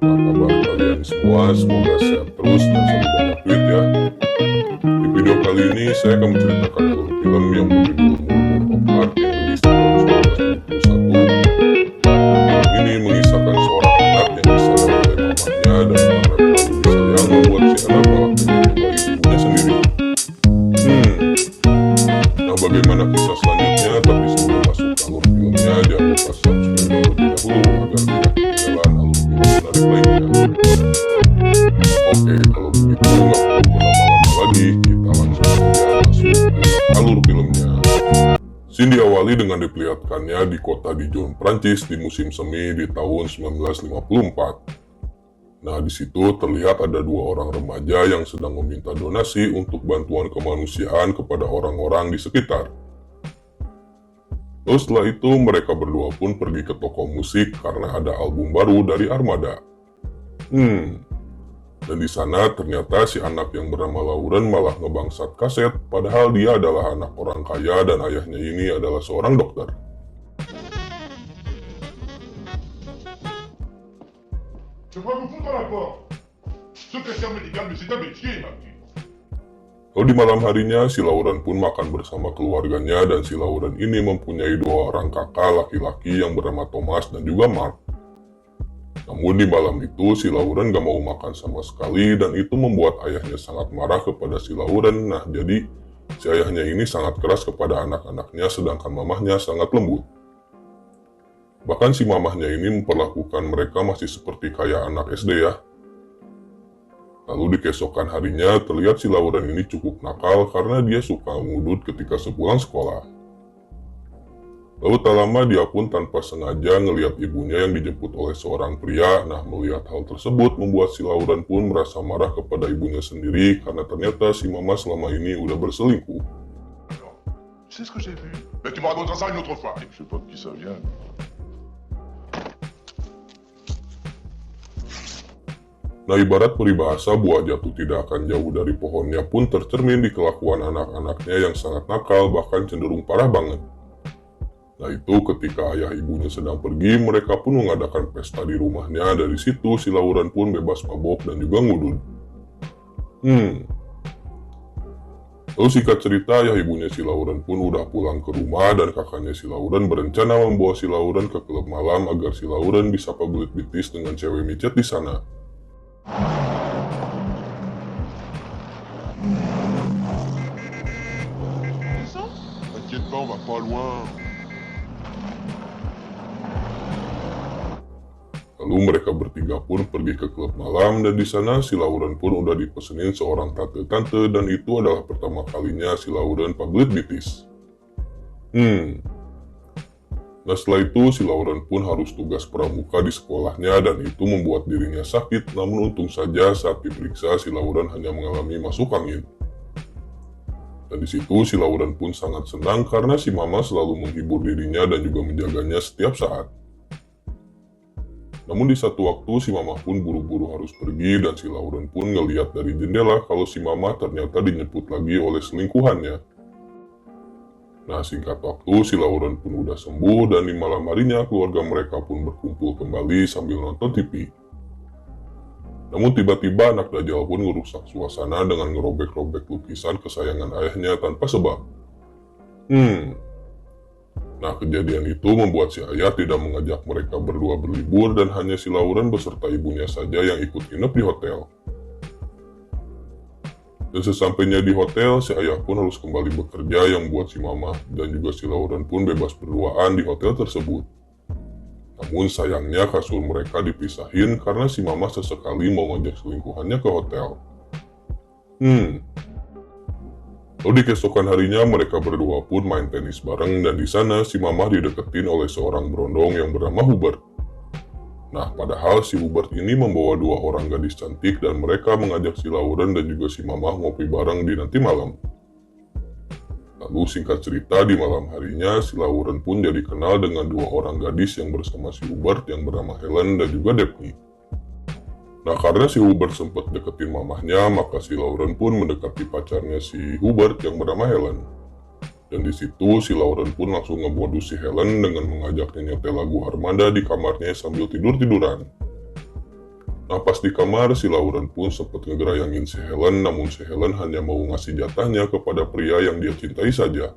Apa kabar kalian semua? Semoga sehat terus dan selalu banyak duit ya. Di video kali ini saya akan menceritakan alur film yang berjudul World of Art yang rilis tahun 1971. Film ini mengisahkan seorang anak yang disayang oleh mamanya dan karena terlalu disayang membuat si anak malah pengen nyobain ibunya sendiri. Nah, bagaimana kisah selanjutnya? Tapi sebelum masuk ke alur filmnya, jangan lupa subscribe terlebih dahulu agar tidak ketinggalan alur film menarik lainnya. Oke, kalau begitu nggak perlu berlama-lama lagi, kita langsung saja masuk ke alur filmnya. Scene diawali dengan diperlihatkannya di kota Dijon, Prancis di musim semi di tahun 1954. Nah, di situ terlihat ada dua orang remaja yang sedang meminta donasi untuk bantuan kemanusiaan kepada orang-orang di sekitar. Lalu setelah itu mereka berdua pun pergi ke toko musik karena ada album baru dari Armada. Dan di sana ternyata si anak yang bernama Lauren malah ngebangsat kaset, padahal dia adalah anak orang kaya dan ayahnya ini adalah seorang dokter. Je vais vous foutre à la porte. Secrétaire médical de cet imbécile, ma fille. Lalu di malam harinya si Lauren pun makan bersama keluarganya dan si Lauren ini mempunyai dua orang kakak laki-laki yang bernama Thomas dan juga Mark. Namun di malam itu si Lauren gak mau makan sama sekali dan itu membuat ayahnya sangat marah kepada si Lauren. Nah, jadi si ayahnya ini sangat keras kepada anak-anaknya sedangkan mamahnya sangat lembut. Bahkan si mamahnya ini memperlakukan mereka masih seperti kayak anak SD ya. Lalu di keesokan harinya terlihat si Lauren ini cukup nakal karena dia suka ngudut ketika sepulang sekolah. Lalu tak lama dia pun tanpa sengaja ngelihat ibunya yang dijemput oleh seorang pria. Nah, melihat hal tersebut membuat si Lauren pun merasa marah kepada ibunya sendiri karena ternyata si mama selama ini udah berselingkuh. C'est ce que j'ai vu. Mais tu me raconteras ça une autre fois. Je sais pas de qui ça vient. Nah, ibarat peribahasa buah jatuh tidak akan jauh dari pohonnya pun tercermin di kelakuan anak-anaknya yang sangat nakal bahkan cenderung parah banget. Nah, itu ketika ayah ibunya sedang pergi, mereka pun mengadakan pesta di rumahnya. Dari situ si Lauren pun bebas mabok dan juga ngudut. Lalu singkat cerita, ayah ibunya si Lauren pun udah pulang ke rumah dan kakaknya si Lauren berencana membawa si Lauren ke klub malam agar si Lauren bisa pabelit bitis dengan cewek micet di sana. T'inquiète pas, on va pas loin. Lalu mereka bertiga pun pergi ke klub malam dan di sana si Lauren pun udah dipesenin seorang tante-tante dan itu adalah pertama kalinya si Lauren pabelit bitis. Nah, setelah itu si Lauren pun harus tugas pramuka di sekolahnya dan itu membuat dirinya sakit. Namun untung saja saat diperiksa si Lauren hanya mengalami masuk angin. Dan di situ si Lauren pun sangat senang karena si mama selalu menghibur dirinya dan juga menjaganya setiap saat. Namun di satu waktu si mama pun buru-buru harus pergi dan si Lauren pun ngeliat dari jendela kalau si mama ternyata dinyebut lagi oleh selingkuhannya. Nah, singkat waktu si Lauren pun udah sembuh dan di malam harinya keluarga mereka pun berkumpul kembali sambil nonton TV. Namun tiba-tiba anak Dajjal pun ngerusak suasana dengan ngerobek-robek lukisan kesayangan ayahnya tanpa sebab. Nah, kejadian itu membuat si ayah tidak mengajak mereka berdua berlibur dan hanya si Lauren beserta ibunya saja yang ikut nginep di hotel. Dan sesampainya di hotel, si ayah pun harus kembali bekerja yang buat si mama dan juga si Lauren pun bebas berduaan di hotel tersebut. Namun sayangnya kasur mereka dipisahin karena si mama sesekali mau ngajak selingkuhannya ke hotel. Lalu di keesokan harinya mereka berdua pun main tenis bareng dan di sana si mama dideketin oleh seorang berondong yang bernama Hubert. Nah, padahal si Hubert ini membawa dua orang gadis cantik dan mereka mengajak si Lauren dan juga si mama ngopi bareng di nanti malam. Lalu singkat cerita di malam harinya si Lauren pun jadi kenal dengan dua orang gadis yang bersama si Hubert yang bernama Helen dan juga Daphne. Nah, karena si Hubert sempat deketin mamahnya, maka si Lauren pun mendekati pacarnya si Hubert yang bernama Helen. Dan di situ si Lauren pun langsung ngemodus si Helen dengan mengajaknya nyetel lagu Armada di kamarnya sambil tidur-tiduran. Nah pas di kamar, si Lauren pun sempat ngegerayangin si Helen, namun si Helen hanya mau ngasih jatahnya kepada pria yang dia cintai saja.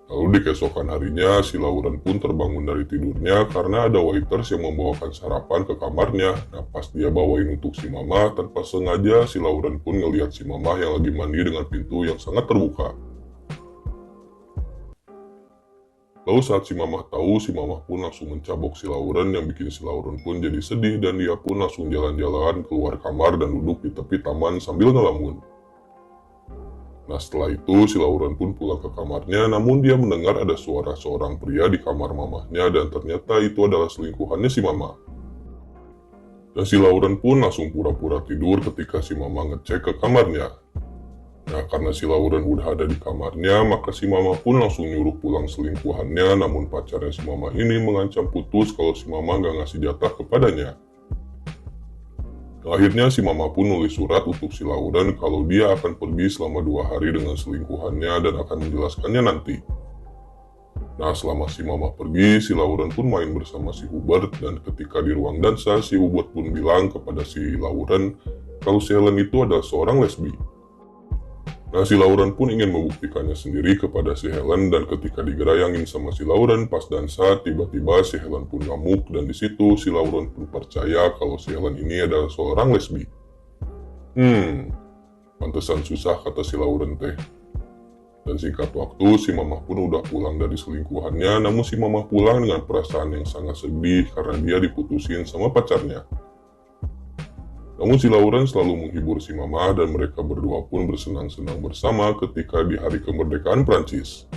Lalu di keesokan harinya, si Lauren pun terbangun dari tidurnya karena ada waiters yang membawakan sarapan ke kamarnya. Nah pas dia bawain untuk si mama, tanpa sengaja si Lauren pun ngelihat si mama yang lagi mandi dengan pintu yang sangat terbuka. Lalu saat si Mamah tahu, si Mamah pun langsung mencabok si Lauren yang bikin si Lauren pun jadi sedih dan dia pun langsung jalan-jalan keluar kamar dan duduk di tepi taman sambil ngelamun. Nah setelah itu si Lauren pun pulang ke kamarnya, namun dia mendengar ada suara seorang pria di kamar mamahnya dan ternyata itu adalah selingkuhannya si Mamah. Dan si Lauren pun langsung pura-pura tidur ketika si Mamah ngecek ke kamarnya. Nah karena si Lauren udah ada di kamarnya, maka si Mama pun langsung nyuruh pulang selingkuhannya, namun pacarnya si Mama ini mengancam putus kalau si Mama gak ngasih jatah kepadanya. Nah, akhirnya si Mama pun nulis surat untuk si Lauren kalau dia akan pergi selama 2 hari dengan selingkuhannya dan akan menjelaskannya nanti. Nah selama si Mama pergi, si Lauren pun main bersama si Hubert dan ketika di ruang dansa, si Hubert pun bilang kepada si Lauren kalau si Helen itu adalah seorang lesbi. Nah si Lauren pun ingin membuktikannya sendiri kepada si Helen dan ketika digerayangin sama si Lauren pas dansa, tiba-tiba si Helen pun ngamuk dan di situ si Lauren pun percaya kalau si Helen ini adalah seorang lesbi. Pantesan susah kata si Lauren teh. Dan singkat waktu si Mamah pun udah pulang dari selingkuhannya, namun si Mamah pulang dengan perasaan yang sangat sedih karena dia diputusin sama pacarnya. Namun si Lauren selalu menghibur si Mama dan mereka berdua pun bersenang-senang bersama ketika di hari kemerdekaan Prancis.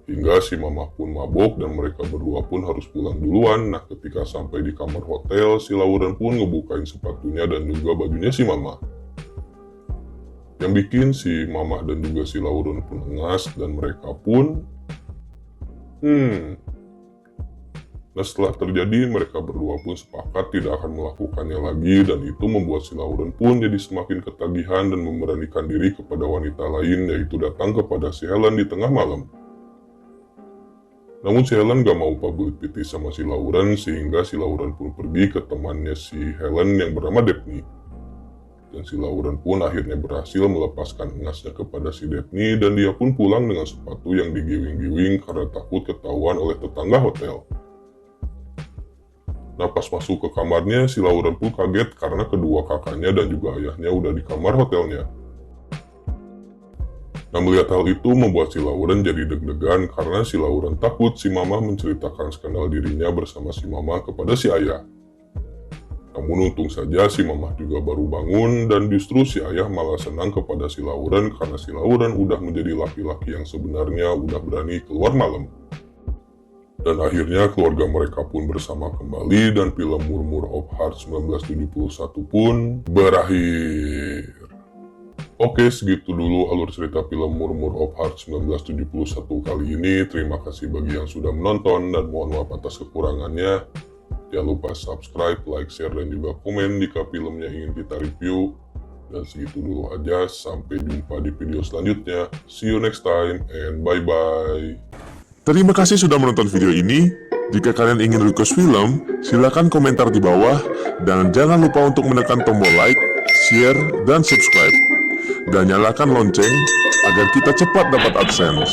Hingga si Mama pun mabok dan mereka berdua pun harus pulang duluan. Nah ketika sampai di kamar hotel, si Lauren pun ngebukain sepatunya dan juga bajunya si Mama. Yang bikin si Mama dan juga si Lauren pun ngas dan mereka pun Nah setelah terjadi, mereka berdua pun sepakat tidak akan melakukannya lagi dan itu membuat si Lauren pun jadi semakin ketagihan dan memberanikan diri kepada wanita lain, yaitu datang kepada si Helen di tengah malam. Namun si Helen gak mau public pity sama si Lauren sehingga si Lauren pun pergi ke temannya si Helen yang bernama Daphne. Dan si Lauren pun akhirnya berhasil melepaskan engasnya kepada si Daphne dan dia pun pulang dengan sepatu yang digiwing-giwing karena takut ketahuan oleh tetangga hotel. Nah pas masuk ke kamarnya, si Lauren pun kaget karena kedua kakaknya dan juga ayahnya udah di kamar hotelnya. Nah melihat hal itu membuat si Lauren jadi deg-degan karena si Lauren takut si Mama menceritakan skandal dirinya bersama si Mama kepada si ayah. Namun untung saja si Mama juga baru bangun dan justru si ayah malah senang kepada si Lauren karena si Lauren udah menjadi laki-laki yang sebenarnya udah berani keluar malam. Dan akhirnya keluarga mereka pun bersama kembali dan film Murmur of Heart 1971 pun berakhir. Oke, segitu dulu alur cerita film Murmur of Heart 1971 kali ini. Terima kasih bagi yang sudah menonton dan mohon maaf atas kekurangannya. Jangan lupa subscribe, like, share, dan juga komen jika filmnya ingin kita review. Dan segitu dulu aja, sampai jumpa di video selanjutnya. See you next time and bye-bye. Terima kasih sudah menonton video ini. Jika kalian ingin request film, silakan komentar di bawah. Dan jangan lupa untuk menekan tombol like, share, dan subscribe. Dan nyalakan lonceng agar kita cepat dapat AdSense.